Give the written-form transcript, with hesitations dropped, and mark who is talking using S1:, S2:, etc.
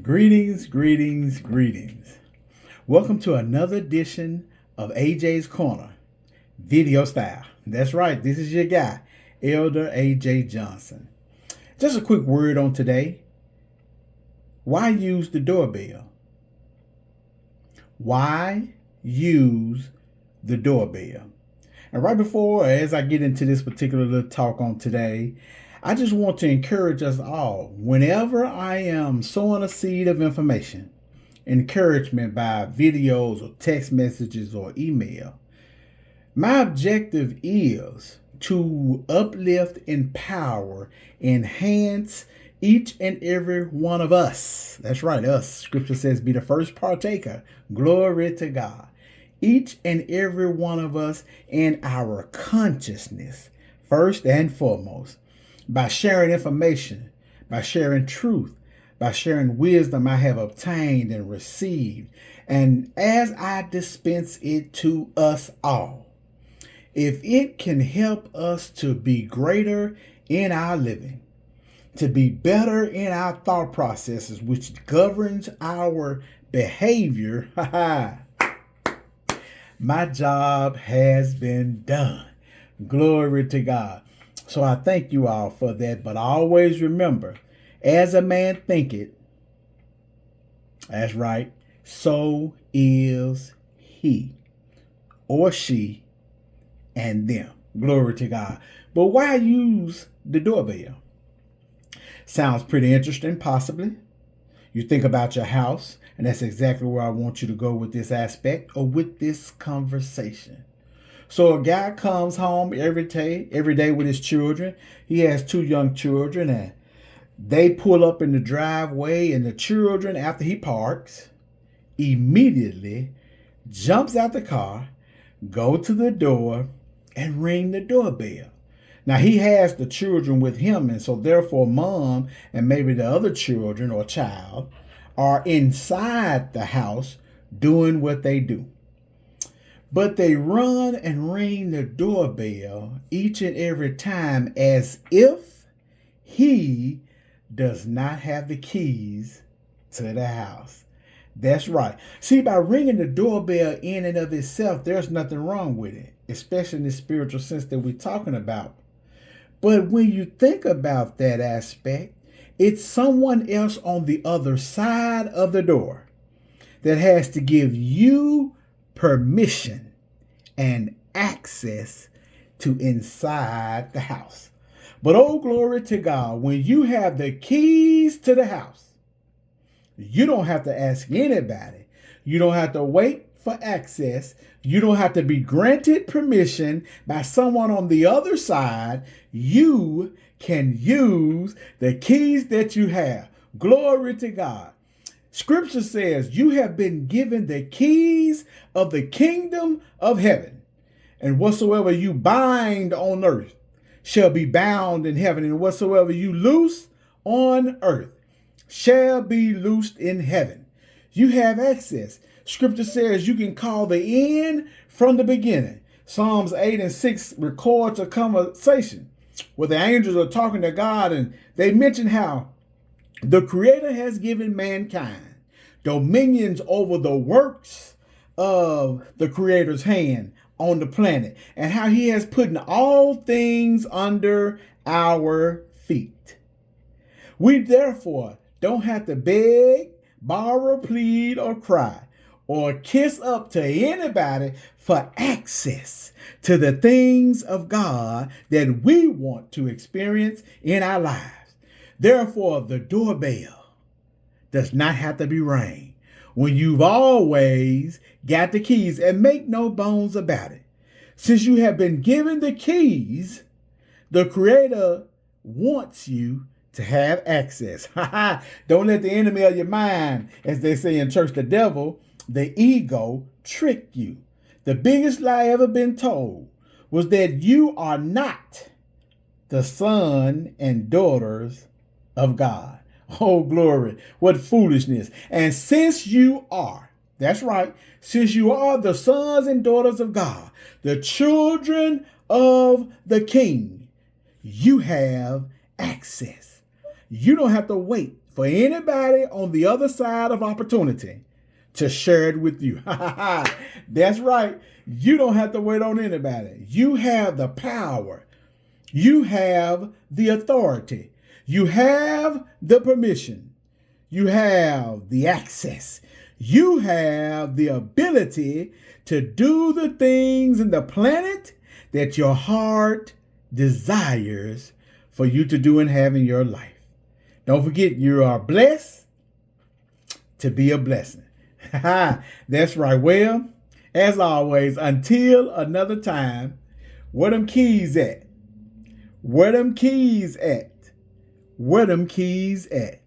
S1: Greetings, greetings, greetings. Welcome to another edition of AJ's Corner, video style. That's right, this is your guy, Elder AJ Johnson. Just a quick word on today. Why use the doorbell? Why use the doorbell? And right before, as I get into this particular little talk on today, I just want to encourage us all. Whenever I am sowing a seed of information, encouragement by videos or text messages or email, my objective is to uplift, empower, enhance each and every one of us. That's right, us. Scripture says, be the first partaker. Glory to God. Each and every one of us in our consciousness, first and foremost, by sharing information, by sharing truth, by sharing wisdom I have obtained and received, and as I dispense it to us all. If it can help us to be greater in our living, to be better in our thought processes, which governs our behavior, my job has been done. Glory to God. So I thank you all for that. But always remember, as a man thinketh, that's right, so is he or she and them. Glory to God. But why use the doorbell? Sounds pretty interesting, possibly. You think about your house, and that's exactly where I want you to go with this aspect or with this conversation. So a guy comes home every day with his children. He has two young children, and they pull up in the driveway, and the children, after he parks, immediately jumps out the car, go to the door, and ring the doorbell. Now, he has the children with him, and so therefore mom and maybe the other children or child are inside the house doing what they do. But they run and ring the doorbell each and every time as if he does not have the keys to the house. That's right. See, by ringing the doorbell in and of itself, there's nothing wrong with it, especially in the spiritual sense that we're talking about. But when you think about that aspect, it's someone else on the other side of the door that has to give you permission and access to inside the house. But oh, glory to God, when you have the keys to the house, you don't have to ask anybody. You don't have to wait for access. You don't have to be granted permission by someone on the other side. You can use the keys that you have. Glory to God. Scripture says you have been given the keys of the kingdom of heaven. And whatsoever you bind on earth shall be bound in heaven. And whatsoever you loose on earth shall be loosed in heaven. You have access. Scripture says you can call the end from the beginning. Psalms 8 and 6 records a conversation where the angels are talking to God, and they mention how the Creator has given mankind dominions over the works of the Creator's hand on the planet, and how he has put all things under our feet. We therefore don't have to beg, borrow, plead, or cry, or kiss up to anybody for access to the things of God that we want to experience in our lives. Therefore, the doorbell does not have to be rang when you've always got the keys, and make no bones about it. Since you have been given the keys, the Creator wants you to have access. Don't let the enemy of your mind, as they say in church, the devil, the ego, trick you. The biggest lie ever been told was that you are not the son and daughters of God. Oh, glory. What foolishness. And since you are, that's right, since you are the sons and daughters of God, the children of the King, you have access. You don't have to wait for anybody on the other side of opportunity to share it with you. That's right. You don't have to wait on anybody. You have the power. You have the authority. You have the permission. You have the access. You have the ability to do the things in the planet that your heart desires for you to do and have in your life. Don't forget, you are blessed to be a blessing. That's right. Well, as always, until another time, where them keys at? Where them keys at? Where them keys at?